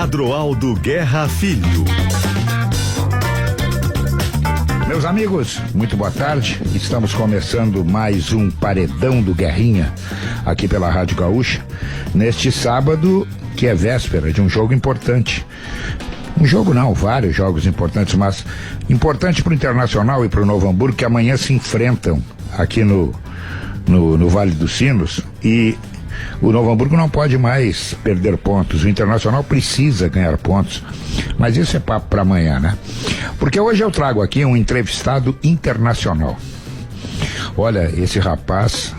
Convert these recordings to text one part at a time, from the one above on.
Adroaldo Guerra Filho. Meus amigos, muito boa tarde. Estamos começando mais um Paredão do Guerrinha aqui pela Rádio Gaúcha, neste sábado que é véspera de um jogo importante. Um jogo não, vários jogos importantes, mas importante para o Internacional e para o Novo Hamburgo, que amanhã se enfrentam aqui no Vale dos Sinos, e o Novo Hamburgo não pode mais perder pontos. O Internacional precisa ganhar pontos, mas isso é papo para amanhã, né? Porque hoje eu trago aqui um entrevistado internacional. Olha, esse rapaz,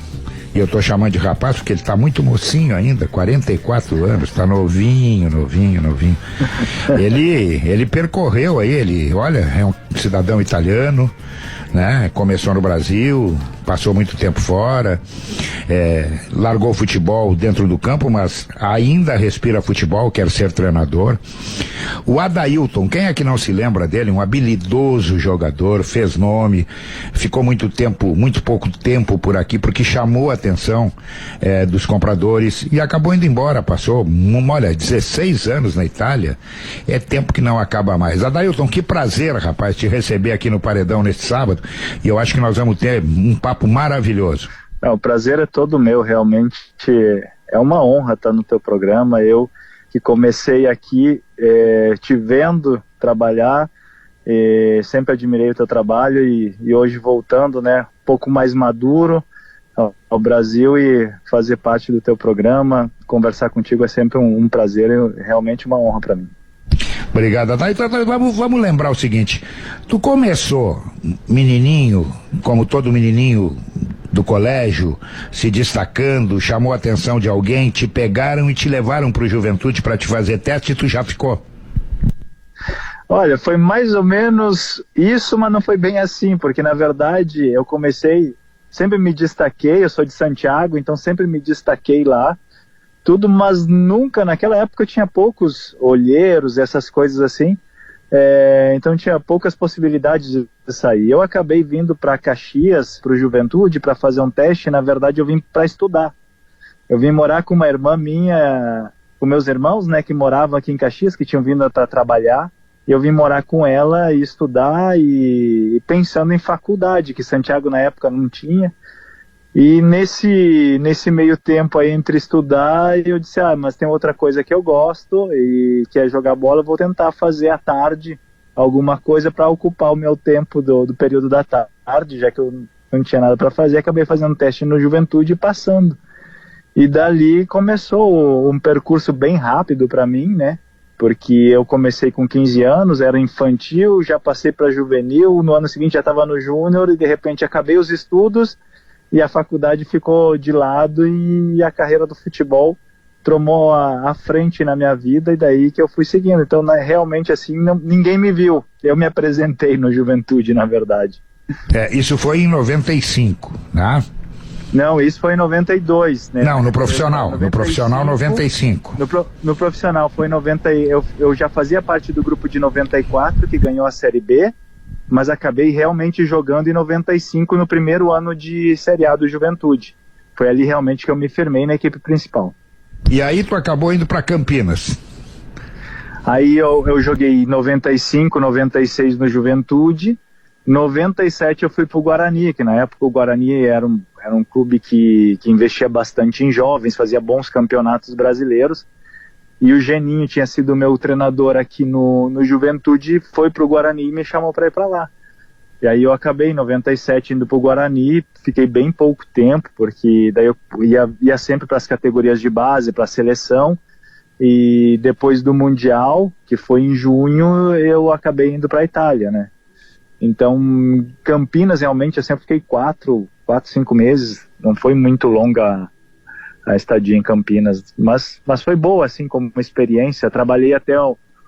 e eu tô chamando de rapaz porque ele tá muito mocinho ainda, 44 anos, tá novinho. Ele percorreu aí, olha, é um cidadão italiano, né? Começou no Brasil, passou muito tempo fora, largou o futebol dentro do campo, mas ainda respira futebol, quer ser treinador. O Adailton, quem é que não se lembra dele? Um habilidoso jogador, fez nome, ficou muito pouco tempo por aqui, porque chamou a atenção dos compradores e acabou indo embora. Passou, olha, 16 anos na Itália, é tempo que não acaba mais. Adailton, que prazer, rapaz, te receber aqui no Paredão neste sábado, e eu acho que nós vamos ter um papo maravilhoso. O prazer é todo meu, realmente é uma honra estar no teu programa. Eu que comecei aqui te vendo trabalhar, sempre admirei o teu trabalho, e hoje voltando, né, um pouco mais maduro ao Brasil, e fazer parte do teu programa, conversar contigo é sempre um prazer, realmente uma honra para mim. Obrigado. Então, vamos lembrar o seguinte: tu começou menininho, como todo menininho do colégio, se destacando, chamou a atenção de alguém, te pegaram e te levaram pro Juventude para te fazer teste, e tu já ficou? Olha, foi mais ou menos isso, mas não foi bem assim, porque na verdade eu comecei, sempre me destaquei, eu sou de Santiago, então sempre me destaquei lá, tudo, mas nunca, naquela época tinha poucos olheiros, essas coisas assim, então tinha poucas possibilidades de sair. Eu acabei vindo para Caxias, para o Juventude, para fazer um teste. Na verdade eu vim para estudar. Eu vim morar com uma irmã minha, com meus irmãos, né, que moravam aqui em Caxias, que tinham vindo para trabalhar, e eu vim morar com ela e estudar, e pensando em faculdade, que Santiago na época não tinha. E nesse meio tempo aí entre estudar, eu disse, mas tem outra coisa que eu gosto, e que é jogar bola. Eu vou tentar fazer à tarde alguma coisa para ocupar o meu tempo do período da tarde, já que eu não tinha nada para fazer. Acabei fazendo teste no Juventude e passando. E dali começou um percurso bem rápido para mim, né? Porque eu comecei com 15 anos, era infantil, já passei para juvenil, no ano seguinte já estava no júnior, e de repente acabei os estudos, e a faculdade ficou de lado, e a carreira do futebol tomou a frente na minha vida, e daí que eu fui seguindo. Então, realmente assim, ninguém me viu. Eu me apresentei no Juventude, na verdade. Isso foi em 95, né? Não, isso foi em 92, né? Não, no profissional. 95, no profissional, 95. No profissional foi em 90. Eu já fazia parte do grupo de 94, que ganhou a Série B, mas acabei realmente jogando em 95, no primeiro ano de Série A do Juventude. Foi ali realmente que eu me firmei na equipe principal. E aí tu acabou indo para Campinas? Aí eu joguei 95, 96 no Juventude. 97 eu fui pro Guarani, que na época o Guarani era um clube que investia bastante em jovens, fazia bons campeonatos brasileiros. E o Geninho tinha sido meu treinador aqui no Juventude, foi pro Guarani e me chamou para ir para lá. E aí eu acabei em 97 indo pro Guarani, fiquei bem pouco tempo, porque daí eu ia sempre para as categorias de base, para a seleção, e depois do Mundial, que foi em junho, eu acabei indo para a Itália, né? Então, Campinas realmente eu sempre fiquei 4, 5 meses, não foi muito longa a estadia em Campinas, mas foi boa, assim, como uma experiência. Trabalhei até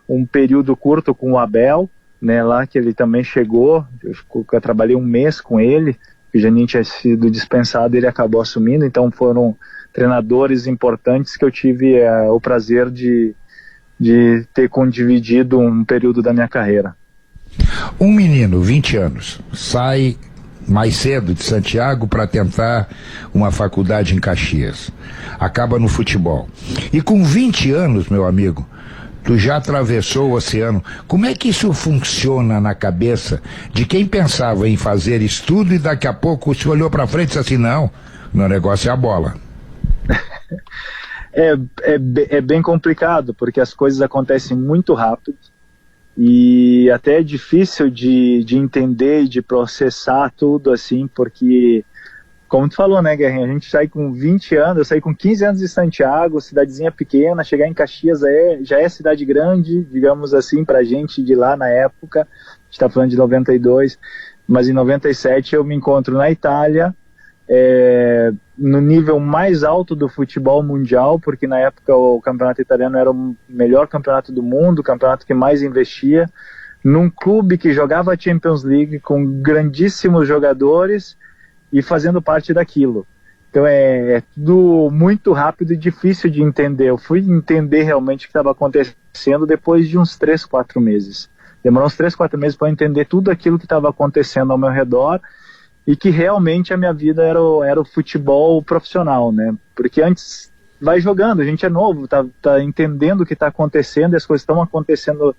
um período curto com o Abel, né, lá que ele também chegou. Eu trabalhei um mês com ele, o Janinho tinha sido dispensado, ele acabou assumindo. Então foram treinadores importantes que eu tive o prazer de ter condividido um período da minha carreira. Um menino, 20 anos, sai mais cedo de Santiago para tentar uma faculdade em Caxias. Acaba no futebol. E com 20 anos, meu amigo, tu já atravessou o oceano. Como é que isso funciona na cabeça de quem pensava em fazer estudo e daqui a pouco se olhou para frente e disse assim, não, meu negócio é a bola? É bem complicado, porque as coisas acontecem muito rápido e até é difícil de entender e de processar tudo assim, porque, como tu falou, né, Guerrinha, a gente sai com 20 anos, eu saí com 15 anos de Santiago, cidadezinha pequena, chegar em Caxias já é cidade grande, digamos assim, pra gente de lá na época, a gente tá falando de 92, mas em 97 eu me encontro na Itália, no nível mais alto do futebol mundial, porque na época o campeonato italiano era o melhor campeonato do mundo, o campeonato que mais investia, num clube que jogava a Champions League com grandíssimos jogadores e fazendo parte daquilo. Então é tudo muito rápido e difícil de entender. Eu fui entender realmente o que estava acontecendo depois de uns 3, 4 meses. Demorou uns 3, 4 meses para eu entender tudo aquilo que estava acontecendo ao meu redor e que realmente a minha vida era o futebol profissional, né? Porque antes vai jogando, a gente é novo, tá entendendo o que está acontecendo, e as coisas estão acontecendo,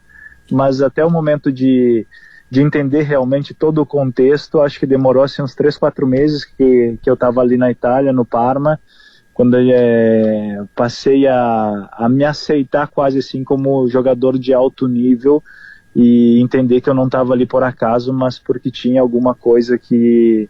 mas até o momento de entender realmente todo o contexto, acho que demorou assim, uns 3, 4 meses que eu estava ali na Itália, no Parma, quando passei a me aceitar quase assim como jogador de alto nível e entender que eu não estava ali por acaso, mas porque tinha alguma coisa que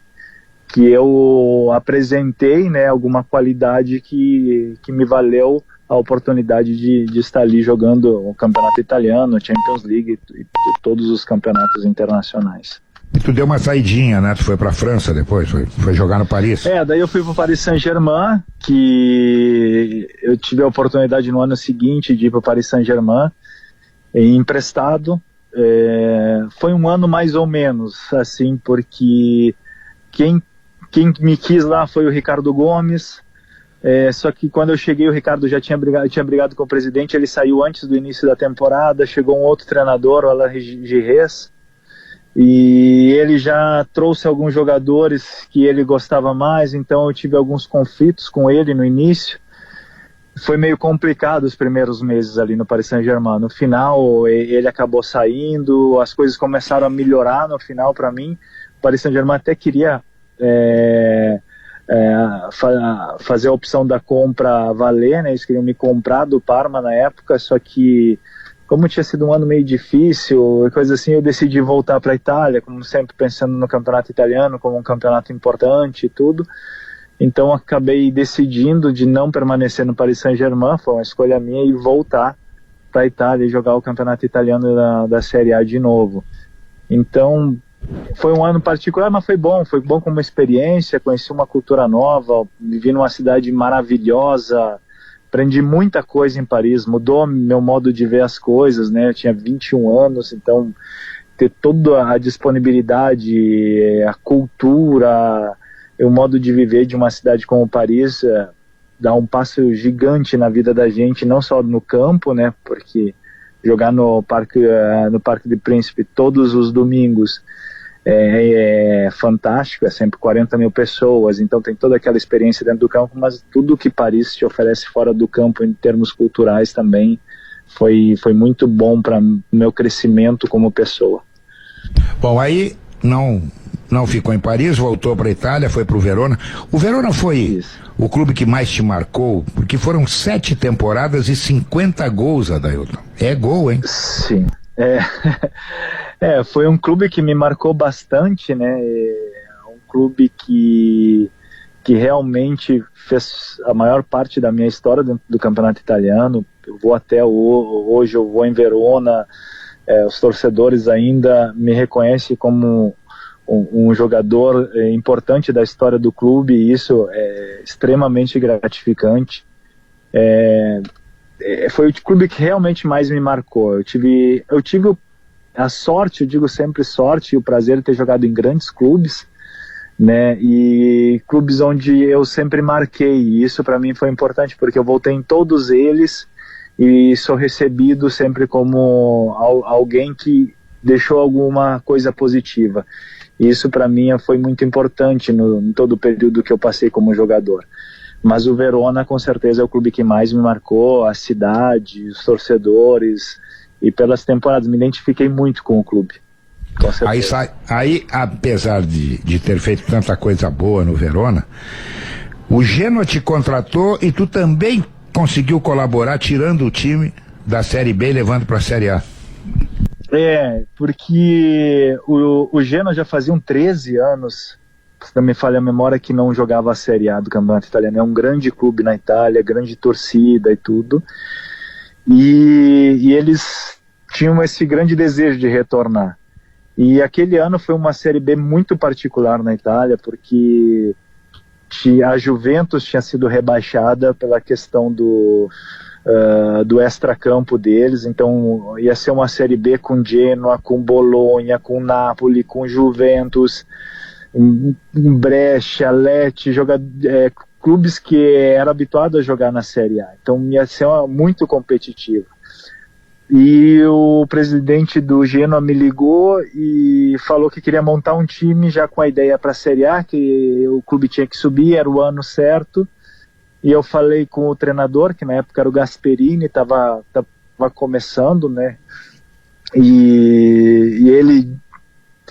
eu apresentei, né, alguma qualidade que me valeu a oportunidade de estar ali jogando o campeonato italiano, a Champions League e todos os campeonatos internacionais. E tu deu uma saidinha, né? Tu foi pra França depois, foi jogar no Paris. Daí eu fui pro Paris Saint-Germain, que eu tive a oportunidade no ano seguinte de ir pro Paris Saint-Germain, emprestado. Foi um ano mais ou menos, assim, porque quem me quis lá foi o Ricardo Gomes, só que quando eu cheguei o Ricardo já tinha brigado com o presidente, ele saiu antes do início da temporada, chegou um outro treinador, o Alain Giresse, e ele já trouxe alguns jogadores que ele gostava mais, então eu tive alguns conflitos com ele no início. Foi meio complicado os primeiros meses ali no Paris Saint-Germain. No final, ele acabou saindo, as coisas começaram a melhorar no final para mim. O Paris Saint-Germain até queria fazer a opção da compra valer, né? Eles queriam me comprar do Parma na época, só que, como tinha sido um ano meio difícil, coisa assim, eu decidi voltar para a Itália, como sempre pensando no campeonato italiano como um campeonato importante e tudo. Então acabei decidindo de não permanecer no Paris Saint-Germain, foi uma escolha minha, e voltar para a Itália e jogar o campeonato italiano da Série A de novo. Então foi um ano particular, mas foi bom como uma experiência, conheci uma cultura nova, vivi numa cidade maravilhosa, aprendi muita coisa em Paris, mudou meu modo de ver as coisas, né? Eu tinha 21 anos, então ter toda a disponibilidade, a cultura, o modo de viver de uma cidade como Paris dá um passo gigante na vida da gente, não só no campo, né, porque jogar no Parque do Príncipe todos os domingos é fantástico, é sempre 40 mil pessoas, então tem toda aquela experiência dentro do campo, mas tudo que Paris te oferece fora do campo em termos culturais também foi muito bom para meu crescimento como pessoa. Bom, aí não ficou em Paris, voltou para a Itália, foi para o Verona. O Verona foi o clube que mais te marcou, porque foram 7 temporadas e 50 gols, Adailton. É gol, hein? Sim. Foi um clube que me marcou bastante, né? Um clube que realmente fez a maior parte da minha história dentro do campeonato italiano. Eu vou até hoje, eu vou em Verona, os torcedores ainda me reconhecem como um jogador importante da história do clube, e isso é extremamente gratificante. Foi o clube que realmente mais me marcou. Eu tive a sorte, eu digo sempre sorte, e o prazer de ter jogado em grandes clubes, né, e clubes onde eu sempre marquei, e isso para mim foi importante, porque eu voltei em todos eles e sou recebido sempre como alguém que deixou alguma coisa positiva. E isso para mim foi muito importante em todo o período que eu passei como jogador. Mas o Verona, com certeza, é o clube que mais me marcou, a cidade, os torcedores, e pelas temporadas, me identifiquei muito com o clube. Com certeza. Aí, apesar de ter feito tanta coisa boa no Verona, o Genoa te contratou e tu também conseguiu colaborar tirando o time da Série B e levando para a Série A. Porque o Genoa já faziam 13 anos, se não me falha a memória, que não jogava a Série A do Campeonato Italiano. É um grande clube na Itália, grande torcida e tudo. E eles tinham esse grande desejo de retornar. E aquele ano foi uma Série B muito particular na Itália, porque a Juventus tinha sido rebaixada pela questão do extracampo deles, então ia ser uma Série B com Genoa, com Bolonha, com Napoli, com Juventus, Brescia, Lecce, clubes que eram habituados a jogar na Série A, então ia ser muito competitivo. E o presidente do Genoa me ligou e falou que queria montar um time já com a ideia para a Série A, que o clube tinha que subir, era o ano certo. E eu falei com o treinador, que na época era o Gasperini, estava começando, né? E ele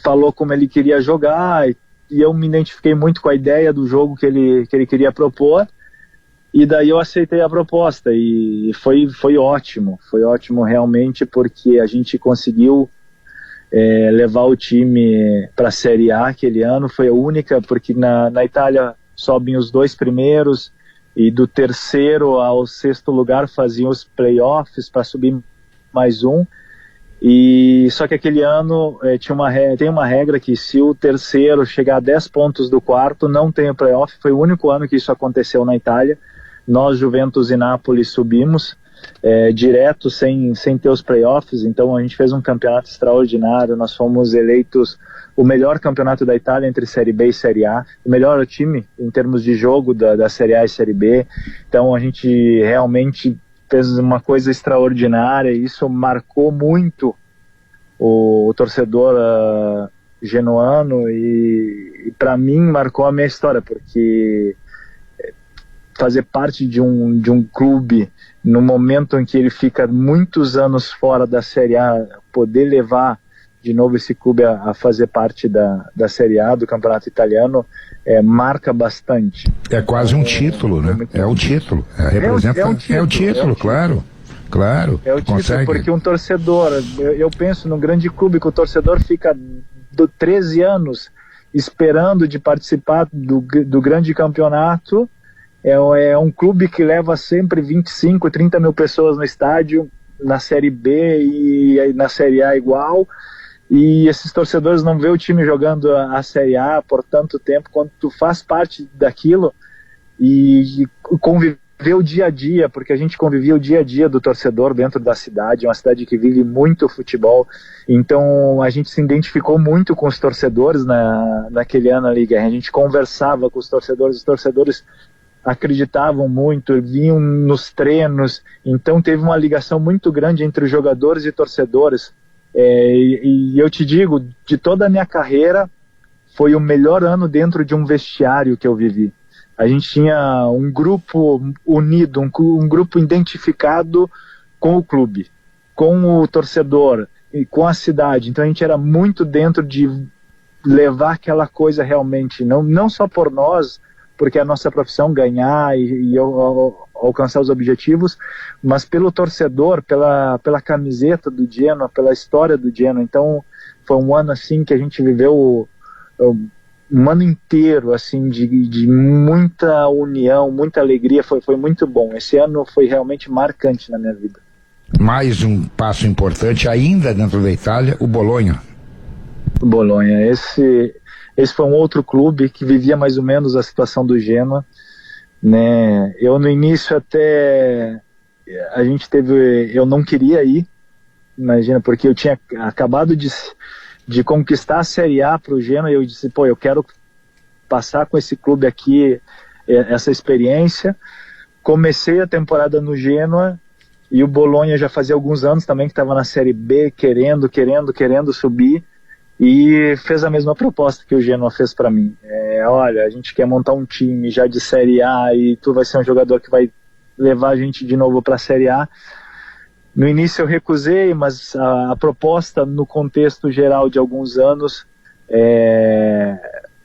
falou como ele queria jogar, e eu me identifiquei muito com a ideia do jogo que ele queria propor. E daí eu aceitei a proposta e foi ótimo realmente, porque a gente conseguiu levar o time para a Série A aquele ano. Foi a única, porque na Itália sobem os 2 primeiros e do 3º ao 6º lugar faziam os playoffs para subir mais um. E só que aquele ano tem uma regra que se o 3º chegar a 10 pontos do 4º, não tem o playoff. Foi o único ano que isso aconteceu na Itália. Nós, Juventus e Napoli, subimos direto, sem ter os playoffs, então a gente fez um campeonato extraordinário. Nós fomos eleitos o melhor campeonato da Itália entre Série B e Série A, o melhor time em termos de jogo da Série A e Série B, então a gente realmente fez uma coisa extraordinária, e isso marcou muito o torcedor genoano, e para mim marcou a minha história, porque fazer parte de um clube no momento em que ele fica muitos anos fora da Série A, poder levar de novo esse clube a fazer parte da Série A, do Campeonato Italiano, marca bastante. É quase um título, né? É um título. É o título, claro. Claro. É o título, consegue. Porque um torcedor, eu penso num grande clube que o torcedor fica 13 anos esperando de participar do grande campeonato. É um clube que leva sempre 25, 30 mil pessoas no estádio, na Série B e na Série A igual, e esses torcedores não vê o time jogando a Série A por tanto tempo. Quando tu faz parte daquilo e conviver o dia a dia, porque a gente convivia o dia a dia do torcedor dentro da cidade, é uma cidade que vive muito futebol, então a gente se identificou muito com os torcedores naquele ano ali, a gente conversava com os torcedores acreditavam muito, vinham nos treinos, então teve uma ligação muito grande entre os jogadores e torcedores, e eu te digo, de toda a minha carreira, foi o melhor ano dentro de um vestiário que eu vivi. A gente tinha um grupo unido, um grupo identificado com o clube, com o torcedor e com a cidade, então a gente era muito dentro de levar aquela coisa realmente, não só por nós, porque é a nossa profissão ganhar e alcançar os objetivos, mas pelo torcedor, pela camiseta do Genoa, pela história do Genoa. Então foi um ano assim que a gente viveu um ano inteiro assim de muita união, muita alegria, foi muito bom. Esse ano foi realmente marcante na minha vida. Mais um passo importante ainda dentro da Itália, o Bolonha. Bolonha, esse foi um outro clube que vivia mais ou menos a situação do Genoa, né? Eu no início eu não queria ir, imagina, porque eu tinha acabado de conquistar a Série A para o Genoa, e eu disse, eu quero passar com esse clube aqui essa experiência. Comecei a temporada no Genoa, e o Bolonha já fazia alguns anos também que estava na Série B, querendo subir. e fez a mesma proposta que o Genoa fez para mim. Olha, a gente quer montar um time já de Série A e tu vai ser um jogador que vai levar a gente de novo para a Série A. No início eu recusei, mas a proposta no contexto geral de alguns anos,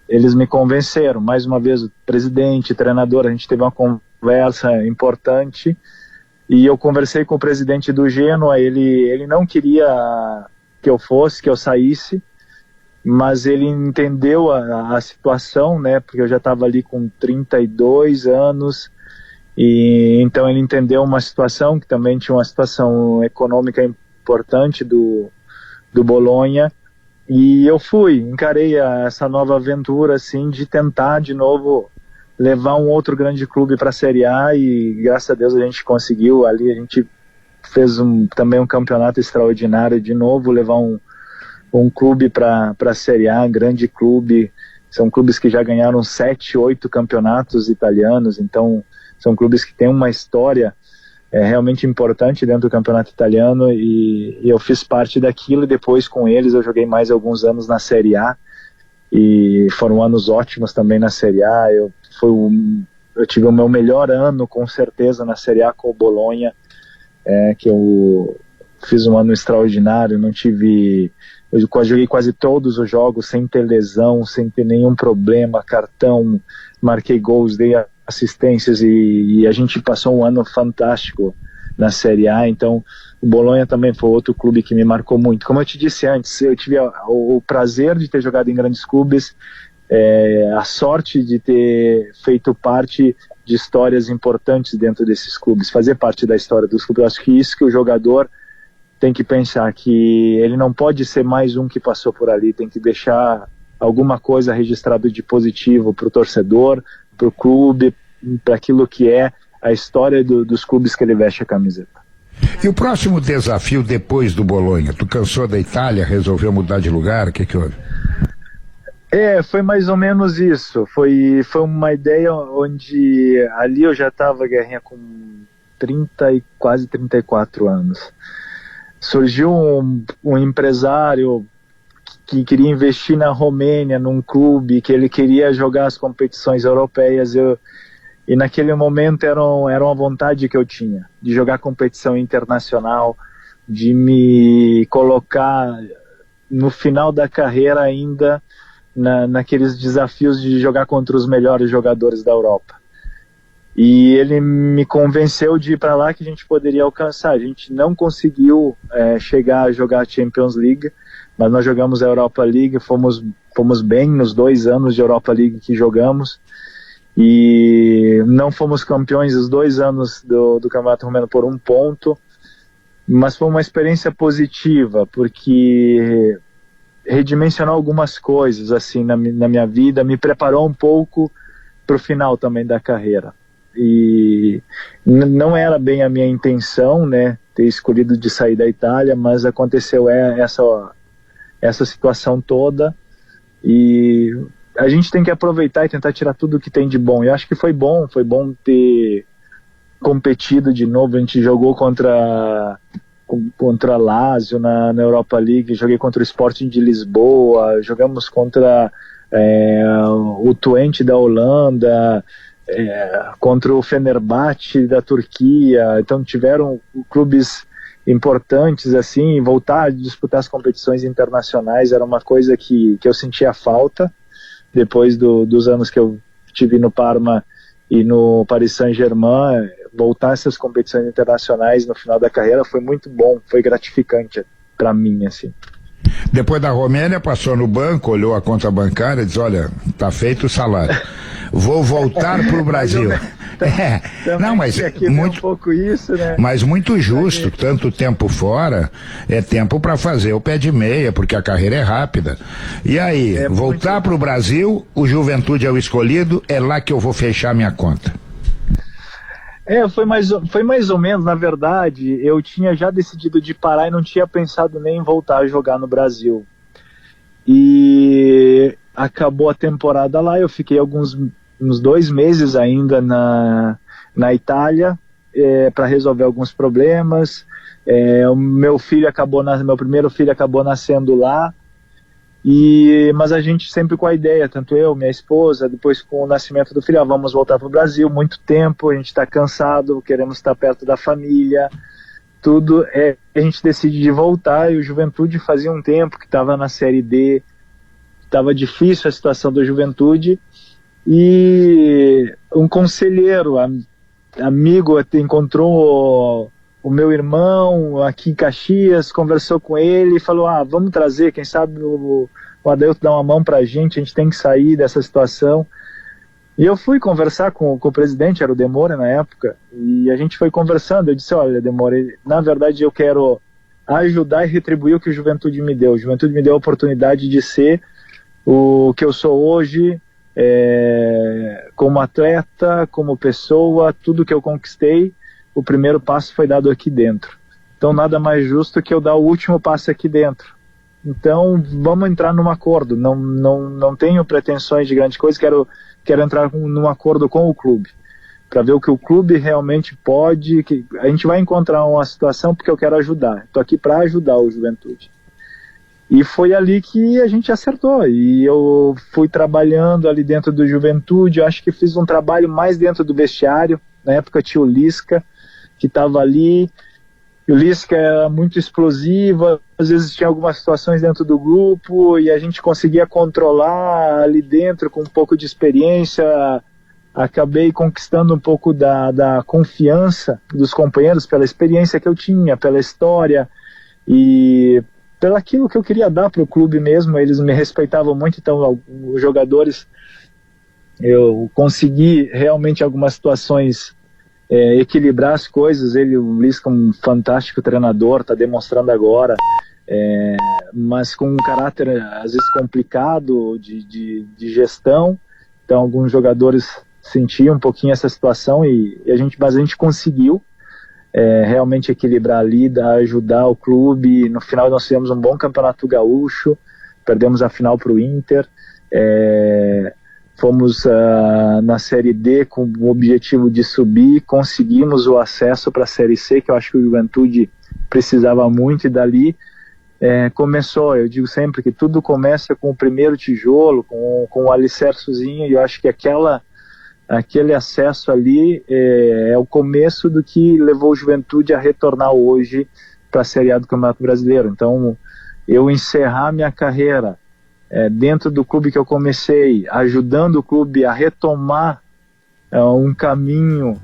eles me convenceram. Mais uma vez, o presidente, treinador, a gente teve uma conversa importante e eu conversei com o presidente do Genoa. Ele não queria que eu saísse, mas ele entendeu a situação, né, porque eu já estava ali com 32 anos, e então ele entendeu uma situação que também tinha uma situação econômica importante do Bolonha, e eu encarei essa nova aventura assim, de tentar de novo levar um outro grande clube para a Série A, e graças a Deus a gente conseguiu. Ali a gente fez também um campeonato extraordinário, de novo levar um clube para a Série A, um grande clube. São clubes que já ganharam 7, 8 campeonatos italianos, então são clubes que têm uma história realmente importante dentro do campeonato italiano, e eu fiz parte daquilo, e depois com eles eu joguei mais alguns anos na Série A, e foram anos ótimos também na Série A. Eu tive o meu melhor ano com certeza na Série A com o Bolonha, que eu fiz um ano extraordinário. Eu joguei quase todos os jogos sem ter lesão, sem ter nenhum problema, cartão, marquei gols, dei assistências, e a gente passou um ano fantástico na Série A. Então o Bolonha também foi outro clube que me marcou muito. Como eu te disse antes, eu tive o prazer de ter jogado em grandes clubes, a sorte de ter feito parte de histórias importantes dentro desses clubes, fazer parte da história dos clubes. Eu acho que isso que o jogador tem que pensar, que ele não pode ser mais um que passou por ali, tem que deixar alguma coisa registrada de positivo para o torcedor, para o clube, para aquilo que é a história dos clubes que ele veste a camiseta. E o próximo desafio depois do Bolonha? Tu cansou da Itália, resolveu mudar de lugar? O que houve? Foi mais ou menos isso. Foi uma ideia onde ali eu já estava, Guerrinha, com 30 e quase 34 anos. Surgiu um empresário que queria investir na Romênia, num clube, que ele queria jogar as competições europeias, e naquele momento era uma vontade que eu tinha, de jogar competição internacional, de me colocar no final da carreira ainda naqueles desafios de jogar contra os melhores jogadores da Europa. E ele me convenceu de ir para lá, que a gente poderia alcançar. A gente não conseguiu chegar a jogar a Champions League, mas nós jogamos a Europa League, fomos bem nos 2 anos de Europa League que jogamos, e não fomos campeões os 2 anos do Campeonato Romeno por 1 ponto, mas foi uma experiência positiva, porque redimensionou algumas coisas assim na minha vida, me preparou um pouco para o final também da carreira. E não era bem a minha intenção, né, ter escolhido de sair da Itália, mas aconteceu essa situação toda, e a gente tem que aproveitar e tentar tirar tudo que tem de bom. Eu acho que foi bom ter competido de novo. A gente jogou contra Lazio na Europa League, joguei contra o Sporting de Lisboa, jogamos contra o Twente da Holanda, contra o Fenerbahçe da Turquia. Então tiveram clubes importantes assim. Voltar a disputar as competições internacionais era uma coisa que eu sentia falta depois dos anos que eu tive no Parma e no Paris Saint-Germain. Voltar essas competições internacionais no final da carreira foi muito bom, foi gratificante para mim, assim. Depois da Romênia, passou no banco, olhou a conta bancária e disse: olha, tá feito o salário, vou voltar pro Brasil. Não, mas muito, um pouco isso, né? Mas muito justo, tanto tempo fora, é tempo para fazer o pé de meia, porque a carreira é rápida. E aí, voltar pro Brasil, o Juventude é o escolhido, é lá que eu vou fechar minha conta. Foi mais ou menos. Na verdade, eu tinha já decidido de parar e não tinha pensado nem em voltar a jogar no Brasil. E acabou a temporada lá, eu fiquei uns 2 meses ainda na Itália para resolver alguns problemas. Meu primeiro filho acabou nascendo lá, Mas a gente sempre com a ideia, tanto eu, minha esposa, depois com o nascimento do filho, vamos voltar para o Brasil, muito tempo, a gente está cansado, queremos estar perto da família, tudo, a gente decide de voltar. E o Juventude fazia um tempo que estava na Série D, estava difícil a situação do Juventude, e um conselheiro, amigo, encontrou o meu irmão aqui em Caxias, conversou com ele e falou, vamos trazer, quem sabe o Adailton dá uma mão pra gente tem que sair dessa situação. E eu fui conversar com o presidente, era o Demore na época, e a gente foi conversando. Eu disse, olha, Demore, na verdade eu quero ajudar e retribuir o que o Juventude me deu. O Juventude me deu a oportunidade de ser o que eu sou hoje, como atleta, como pessoa, tudo que eu conquistei, o primeiro passo foi dado aqui dentro. Então nada mais justo que eu dar o último passo aqui dentro. Então vamos entrar num acordo. Não tenho pretensões de grande coisa, quero entrar num acordo com o clube, para ver o que o clube realmente pode. Que a gente vai encontrar uma situação, porque eu quero ajudar. Estou aqui para ajudar o Juventude. E foi ali que a gente acertou, e eu fui trabalhando ali dentro do Juventude. Eu acho que fiz um trabalho mais dentro do vestiário. Na época tinha o Lisca, que estava ali. O Lisca era muito explosivo, às vezes tinha algumas situações dentro do grupo e a gente conseguia controlar ali dentro com um pouco de experiência. Acabei conquistando um pouco da confiança dos companheiros pela experiência que eu tinha, pela história e pelo aquilo que eu queria dar para o clube mesmo. Eles me respeitavam muito, então os jogadores, eu consegui realmente algumas situações equilibrar as coisas. O Lisca é um fantástico treinador, está demonstrando agora, mas com um caráter às vezes complicado de gestão. Então alguns jogadores sentiam um pouquinho essa situação, mas a gente conseguiu realmente equilibrar ali, ajudar o clube. No final nós fizemos um bom campeonato gaúcho, perdemos a final para o Inter, fomos na Série D com o objetivo de subir, conseguimos o acesso para a Série C, que eu acho que o Juventude precisava muito, e dali começou. Eu digo sempre que tudo começa com o primeiro tijolo, com o alicercezinho, e eu acho que aquele acesso ali é o começo do que levou o Juventude a retornar hoje para a Série A do Campeonato Brasileiro. Então, eu encerrar minha carreira dentro do clube que eu comecei, ajudando o clube a retomar um caminho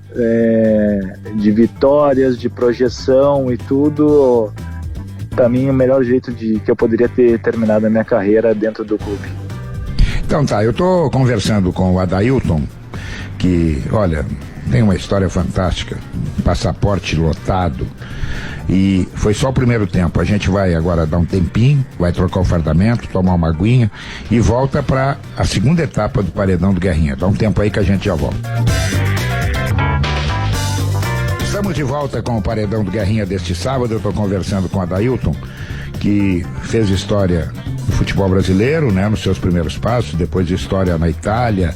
de vitórias, de projeção e tudo, para mim, o melhor jeito que eu poderia ter terminado a minha carreira dentro do clube. Então tá, eu tô conversando com o Adailton, que, olha, tem uma história fantástica, passaporte lotado, e foi só o primeiro tempo. A gente vai agora dar um tempinho, vai trocar o fardamento, tomar uma aguinha e volta para a segunda etapa do Paredão do Guerrinha. Dá um tempo aí que a gente já volta. Estamos de volta com o Paredão do Guerrinha deste sábado. Eu estou conversando com o Adailton, que fez história no futebol brasileiro, né, nos seus primeiros passos, depois de história na Itália,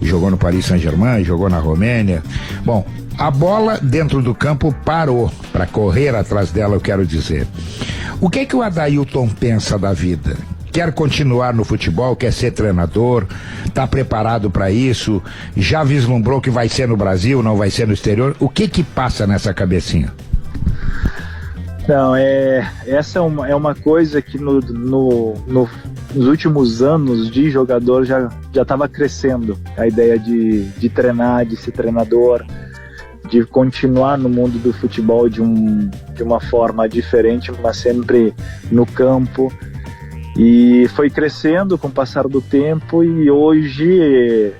jogou no Paris Saint-Germain, jogou na Romênia. Bom, a bola dentro do campo parou para correr atrás dela, eu quero dizer. O que o Adailton pensa da vida? Quer continuar no futebol, quer ser treinador, está preparado para isso, já vislumbrou que vai ser no Brasil, não vai ser no exterior? O que passa nessa cabecinha? Não, essa é uma coisa que nos últimos anos de jogador já estava crescendo. A ideia de treinar, de ser treinador, de continuar no mundo do futebol de uma forma diferente, mas sempre no campo. E foi crescendo com o passar do tempo, e hoje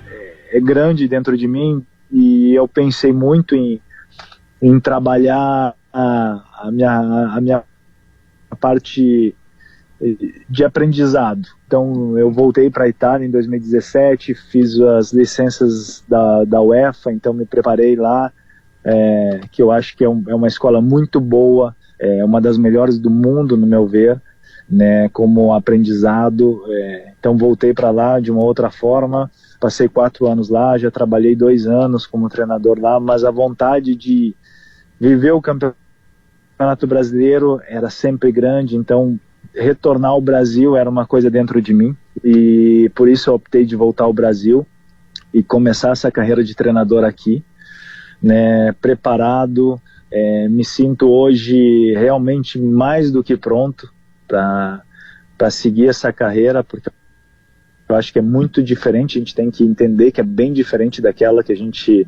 é grande dentro de mim, e eu pensei muito em trabalhar a minha parte de aprendizado. Então eu voltei para a Itália em 2017, fiz as licenças da UEFA, então me preparei lá, que eu acho que é uma escola muito boa, uma das melhores do mundo, no meu ver, né, como aprendizado. Então voltei para lá de uma outra forma, passei 4 anos lá, já trabalhei 2 anos como treinador lá, mas a vontade de viver o Campeonato Brasileiro era sempre grande. Então retornar ao Brasil era uma coisa dentro de mim, e por isso eu optei de voltar ao Brasil e começar essa carreira de treinador aqui, né, preparado. Me sinto hoje realmente mais do que pronto para seguir essa carreira, porque eu acho que é muito diferente. A gente tem que entender que é bem diferente daquela que a gente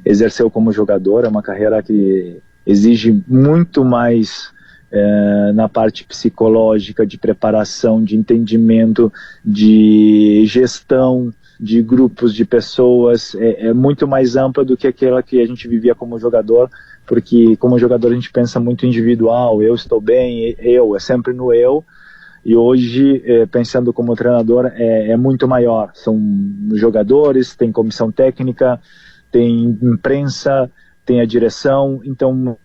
exerceu como jogador. É uma carreira que exige muito mais na parte psicológica, de preparação, de entendimento, de gestão de grupos de pessoas. É muito mais ampla do que aquela que a gente vivia como jogador, porque como jogador a gente pensa muito individual, eu estou bem, é sempre no eu. E hoje, pensando como treinador, é muito maior. São jogadores, tem comissão técnica, tem imprensa, tem a direção. Então,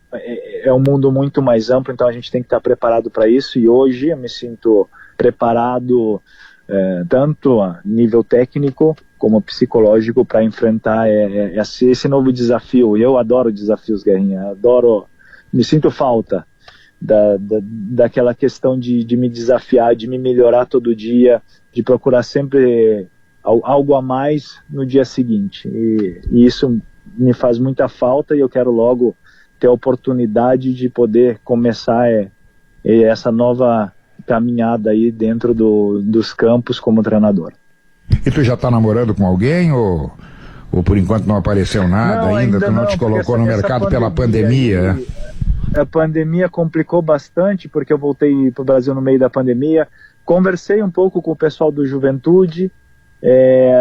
é um mundo muito mais amplo, então a gente tem que estar preparado para isso. E hoje eu me sinto preparado, tanto a nível técnico como psicológico, para enfrentar esse novo desafio. Eu adoro desafios, Guerrinha. Me sinto falta daquela questão de me desafiar, de me melhorar todo dia, de procurar sempre algo a mais no dia seguinte, e isso me faz muita falta, e eu quero logo ter a oportunidade de poder começar essa nova caminhada aí dentro dos campos como treinador. E tu já tá namorando com alguém, ou por enquanto não apareceu nada? Não, ainda tu não te colocou no mercado pela pandemia? A pandemia complicou bastante, porque eu voltei para o Brasil no meio da pandemia. Conversei um pouco com o pessoal do Juventude.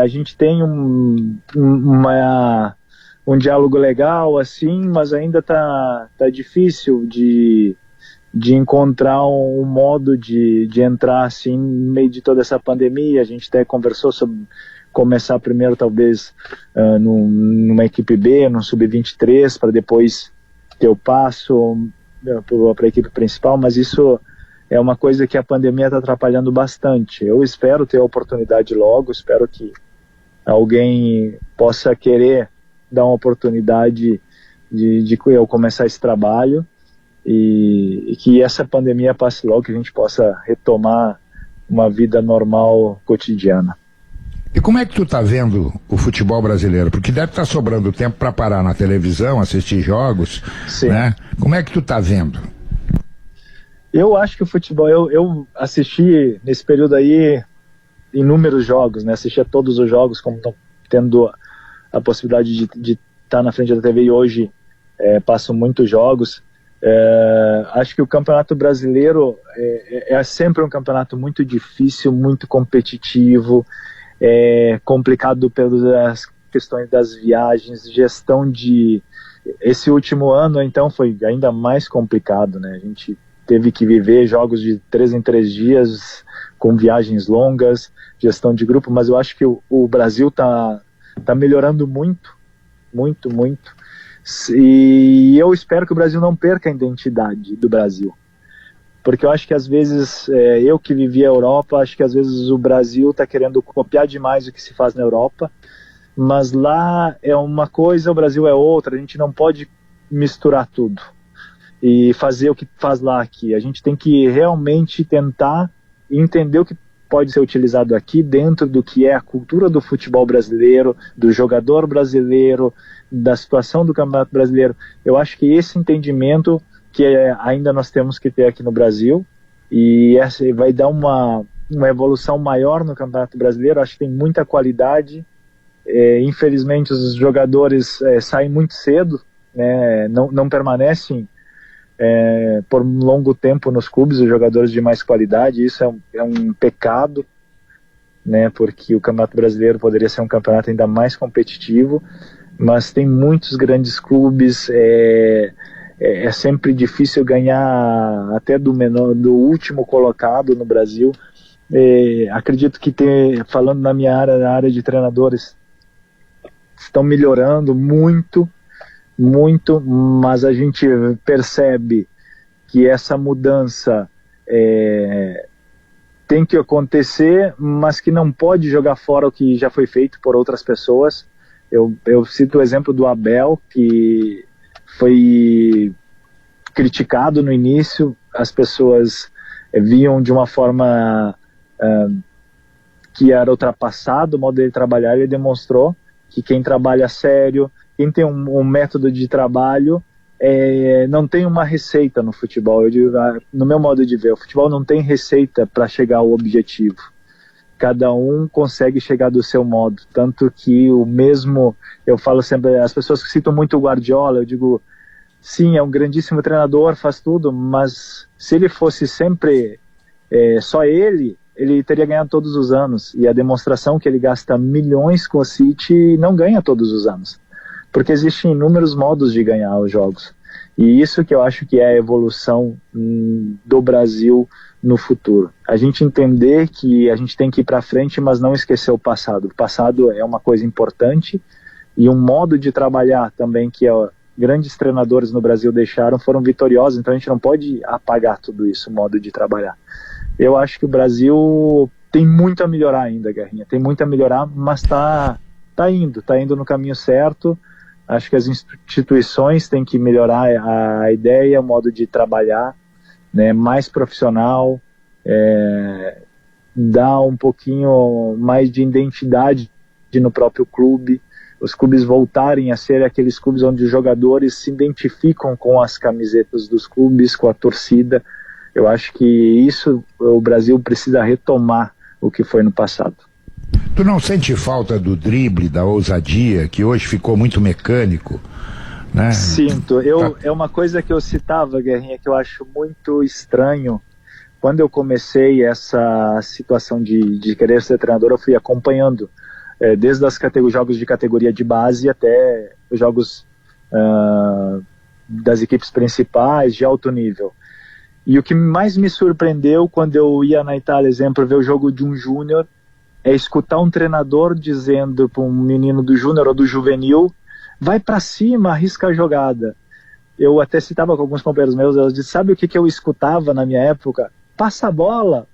A gente tem um diálogo legal, assim, mas ainda tá difícil de encontrar um modo de entrar assim no meio de toda essa pandemia. A gente até conversou sobre começar primeiro talvez numa equipe B, no Sub-23, para depois eu passo para a equipe principal, mas isso é uma coisa que a pandemia está atrapalhando bastante. Eu espero ter a oportunidade logo, espero que alguém possa querer dar uma oportunidade de eu começar esse trabalho, e que essa pandemia passe logo, que a gente possa retomar uma vida normal, cotidiana. E como é que tu tá vendo o futebol brasileiro? Porque deve estar sobrando tempo para parar na televisão, assistir jogos, Sim. Né? Como é que tu tá vendo? Eu acho que o futebol, eu assisti nesse período aí inúmeros jogos, né? Assisti a todos os jogos, como estão tendo a possibilidade de estar na frente da TV, e hoje passo muitos jogos. Acho que o Campeonato Brasileiro é sempre um campeonato muito difícil, muito competitivo, complicado pelas questões das viagens, gestão esse último ano, então, foi ainda mais complicado, né? A gente teve que viver jogos de 3 em 3 dias, com viagens longas, gestão de grupo, mas eu acho que o Brasil tá melhorando muito, muito, muito, e eu espero que o Brasil não perca a identidade do Brasil. Porque eu acho que às vezes, eu que vivi a Europa, acho que às vezes o Brasil está querendo copiar demais o que se faz na Europa, mas lá é uma coisa, o Brasil é outra. A gente não pode misturar tudo e fazer o que faz lá aqui. A gente tem que realmente tentar entender o que pode ser utilizado aqui dentro do que é a cultura do futebol brasileiro, do jogador brasileiro, da situação do Campeonato Brasileiro. Eu acho que esse entendimento que ainda nós temos que ter aqui no Brasil, e essa vai dar uma evolução maior no Campeonato Brasileiro. Acho que tem muita qualidade. Infelizmente os jogadores saem muito cedo, né? Não permanecem por um longo tempo nos clubes, os jogadores de mais qualidade. Isso é um pecado, né? Porque o Campeonato Brasileiro poderia ser um campeonato ainda mais competitivo, mas tem muitos grandes clubes. É sempre difícil ganhar até do último colocado no Brasil. Acredito que falando na minha área, na área de treinadores, estão melhorando muito, muito, mas a gente percebe que essa mudança tem que acontecer, mas que não pode jogar fora o que já foi feito por outras pessoas. Eu cito o exemplo do Abel, que foi criticado no início, as pessoas viam de uma forma que era ultrapassado o modo de trabalhar. Ele demonstrou que quem trabalha sério, quem tem um método de trabalho, não tem uma receita no futebol. Eu digo, no meu modo de ver, o futebol não tem receita para chegar ao objetivo. Cada um consegue chegar do seu modo. Tanto que eu falo sempre, as pessoas que citam muito o Guardiola, eu digo, sim, é um grandíssimo treinador, faz tudo, mas se ele fosse sempre só ele teria ganhado todos os anos. E a demonstração que ele gasta milhões com o City não ganha todos os anos. Porque existem inúmeros modos de ganhar os jogos. E isso que eu acho que é a evolução do Brasil no futuro. A gente entender que a gente tem que ir para frente, mas não esquecer o passado. O passado é uma coisa importante, e um modo de trabalhar também que grandes treinadores no Brasil deixaram, foram vitoriosos, então a gente não pode apagar tudo isso, o modo de trabalhar. Eu acho que o Brasil tem muito a melhorar ainda, Guerrinha, tem muito a melhorar, mas tá indo no caminho certo. Acho que as instituições têm que melhorar a ideia, o modo de trabalhar, né, mais profissional, dar um pouquinho mais de identidade no próprio clube, os clubes voltarem a ser aqueles clubes onde os jogadores se identificam com as camisetas dos clubes, com a torcida. Eu acho que isso o Brasil precisa retomar o que foi no passado. Tu não sente falta do drible, da ousadia, que hoje ficou muito mecânico, né? Sinto. É uma coisa que eu citava, Guerrinha, que eu acho muito estranho. Quando eu comecei essa situação de querer ser treinador, eu fui acompanhando desde os jogos de categoria de base até os jogos das equipes principais de alto nível. E o que mais me surpreendeu quando eu ia na Itália, exemplo, ver o jogo de um júnior, é escutar um treinador dizendo para um menino do júnior ou do juvenil, vai para cima, arrisca a jogada. Eu até citava com alguns companheiros meus, eu disse, sabe o que eu escutava na minha época? Passa a bola,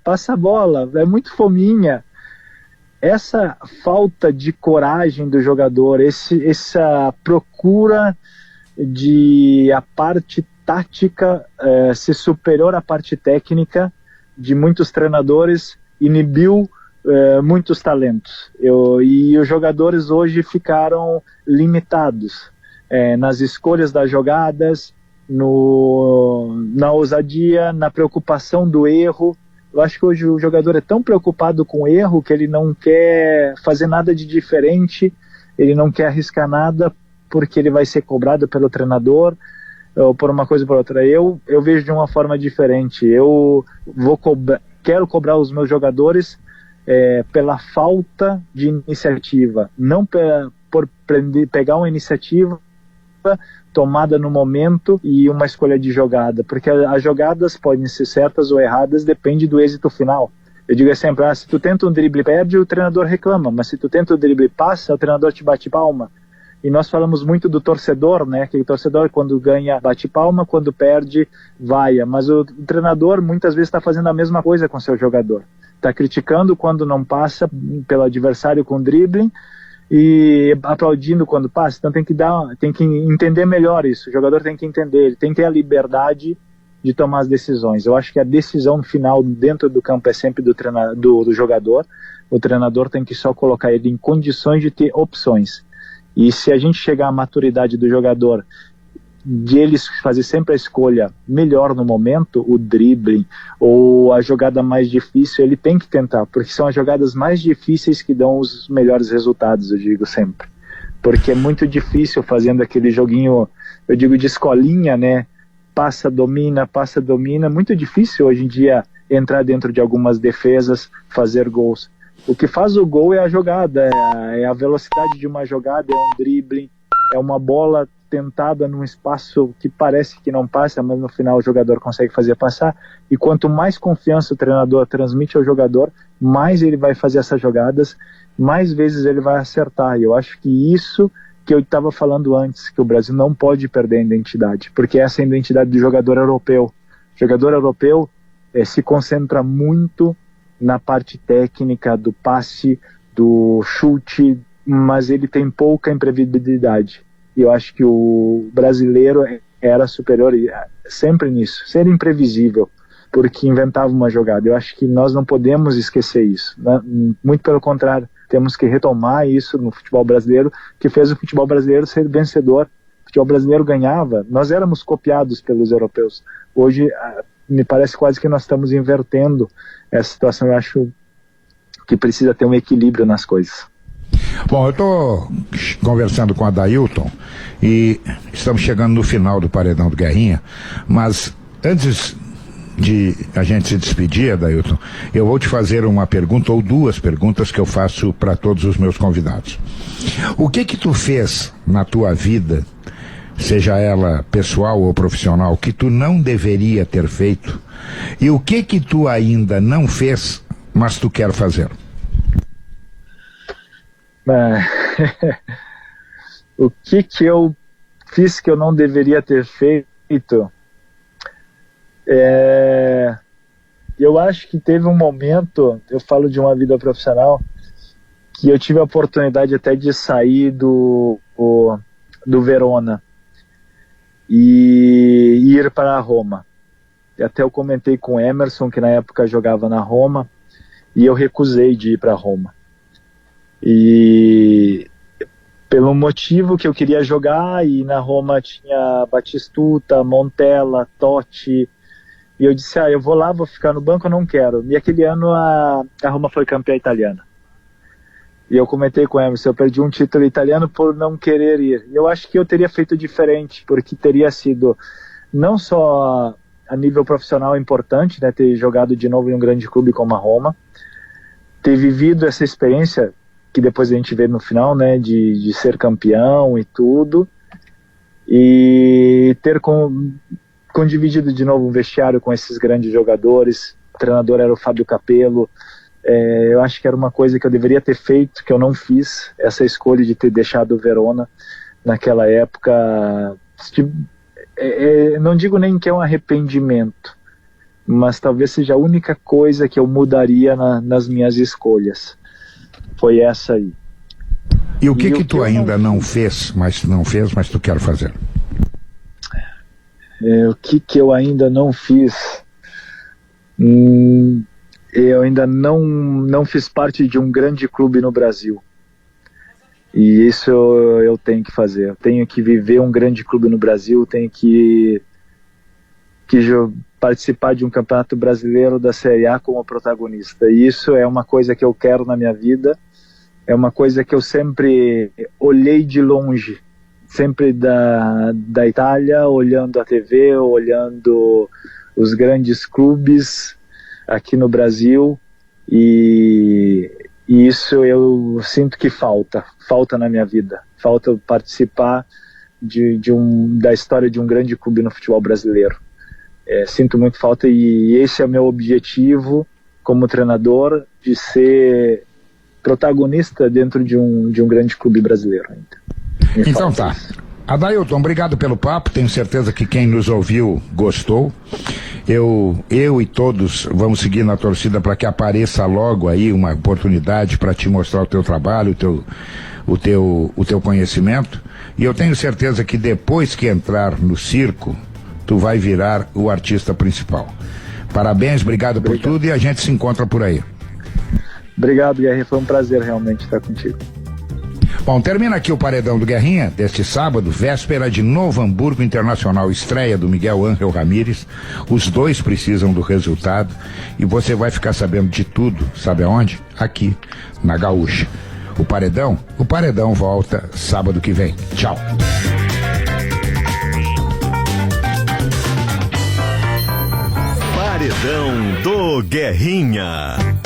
é muito fominha. Essa falta de coragem do jogador, essa procura de a parte tática ser superior à parte técnica de muitos treinadores, inibiu muitos talentos. E os jogadores hoje ficaram limitados nas escolhas das jogadas, na ousadia, na preocupação do erro. Eu acho que hoje o jogador é tão preocupado com o erro que ele não quer fazer nada de diferente, ele não quer arriscar nada porque ele vai ser cobrado pelo treinador ou por uma coisa ou por outra. Eu vejo de uma forma diferente. Eu quero cobrar os meus jogadores pela falta de iniciativa, não por pegar uma iniciativa tomada no momento e uma escolha de jogada, porque as jogadas podem ser certas ou erradas, depende do êxito final. Eu digo sempre, se tu tenta um drible e perde, o treinador reclama, mas se tu tenta um drible e passa, o treinador te bate palma. E nós falamos muito do torcedor, né? Que o torcedor, quando ganha, bate palma, quando perde, vaia. Mas o treinador muitas vezes está fazendo a mesma coisa com seu jogador. Está criticando quando não passa pelo adversário com dribbling e aplaudindo quando passa. Então tem que entender melhor isso. O jogador tem que entender, ele tem que ter a liberdade de tomar as decisões. Eu acho que a decisão final dentro do campo é sempre do jogador. O treinador tem que só colocar ele em condições de ter opções. E se a gente chegar à maturidade do jogador, de eles fazer sempre a escolha melhor no momento, o dribbling ou a jogada mais difícil, ele tem que tentar, porque são as jogadas mais difíceis que dão os melhores resultados, eu digo sempre. Porque é muito difícil fazendo aquele joguinho, eu digo de escolinha, né? Passa, domina, muito difícil hoje em dia entrar dentro de algumas defesas, fazer gols. O que faz o gol é a jogada, é a velocidade de uma jogada, é um dribbling, é uma bola tentada num espaço que parece que não passa, mas no final o jogador consegue fazer passar. E quanto mais confiança o treinador transmite ao jogador, mais ele vai fazer essas jogadas, mais vezes ele vai acertar. E eu acho que isso que eu estava falando antes, que o Brasil não pode perder a identidade, porque essa é a identidade do jogador europeu. O jogador europeu se concentra muito na parte técnica, do passe, do chute, mas ele tem pouca imprevisibilidade. E eu acho que o brasileiro era superior sempre nisso, ser imprevisível. porque inventava uma jogada. Eu acho que nós não podemos esquecer isso, né? Muito pelo contrário, temos que retomar isso no futebol brasileiro, que fez o futebol brasileiro ser vencedor. O futebol brasileiro ganhava, nós éramos copiados pelos europeus. Hoje, me parece quase que nós estamos invertendo essa situação. Eu acho que precisa ter um equilíbrio nas coisas. Bom, eu estou conversando com a Adailton e estamos chegando no final do Paredão do Guerrinha, mas antes de a gente se despedir, Adailton, eu vou te fazer uma pergunta ou duas perguntas que eu faço para todos os meus convidados. O que tu fez na tua vida, seja ela pessoal ou profissional, que tu não deveria ter feito, e o que tu ainda não fez, mas tu quer fazer? O que eu fiz que eu não deveria ter feito? Eu acho que teve um momento, eu falo de uma vida profissional, que eu tive a oportunidade até de sair do Verona e ir para a Roma. E até eu comentei com o Emerson, que na época jogava na Roma, e eu recusei de ir para Roma. E pelo motivo que eu queria jogar, e na Roma tinha Batistuta, Montella, Totti, e eu disse, eu vou lá, vou ficar no banco, eu não quero. E aquele ano a Roma foi campeã italiana. E eu comentei com o Emerson, eu perdi um título italiano por não querer ir. E eu acho que eu teria feito diferente, porque teria sido não só a nível profissional importante, né, ter jogado de novo em um grande clube como a Roma, ter vivido essa experiência que depois a gente vê no final, né, de ser campeão e tudo, e ter dividido de novo um vestiário com esses grandes jogadores. O treinador era o Fábio Capello. Eu acho que era uma coisa que eu deveria ter feito, que eu não fiz, essa escolha de ter deixado o Verona naquela época. Não digo nem que é um arrependimento, mas talvez seja a única coisa que eu mudaria nas minhas escolhas. Foi essa aí. E o que tu ainda não fez, mas tu quer fazer? O que eu ainda não fiz? Eu ainda não fiz parte de um grande clube no Brasil. E isso eu tenho que fazer. Eu tenho que viver um grande clube no Brasil, tenho que participar de um campeonato brasileiro da Série A como protagonista. E isso é uma coisa que eu quero na minha vida. É uma coisa que eu sempre olhei de longe, sempre da Itália, olhando a TV, olhando os grandes clubes aqui no Brasil, e isso eu sinto que falta na minha vida, falta participar da história de um grande clube no futebol brasileiro. Sinto muito falta, e esse é o meu objetivo como treinador, de ser protagonista dentro de um grande clube brasileiro ainda. Então tá. Adailton, obrigado pelo papo, tenho certeza que quem nos ouviu gostou. Eu e todos vamos seguir na torcida para que apareça logo aí uma oportunidade para te mostrar o teu trabalho, o teu conhecimento, e eu tenho certeza que depois que entrar no circo, tu vai virar o artista principal. Parabéns, obrigado por tudo, e a gente se encontra por aí. Obrigado, Guerrinha, foi um prazer realmente estar contigo. Bom, termina aqui o Paredão do Guerrinha, deste sábado, véspera de Novo Hamburgo Internacional, estreia do Miguel Ángel Ramírez. Os dois precisam do resultado e você vai ficar sabendo de tudo, sabe aonde? Aqui, na Gaúcha. O Paredão volta sábado que vem. Tchau. Paredão do Guerrinha.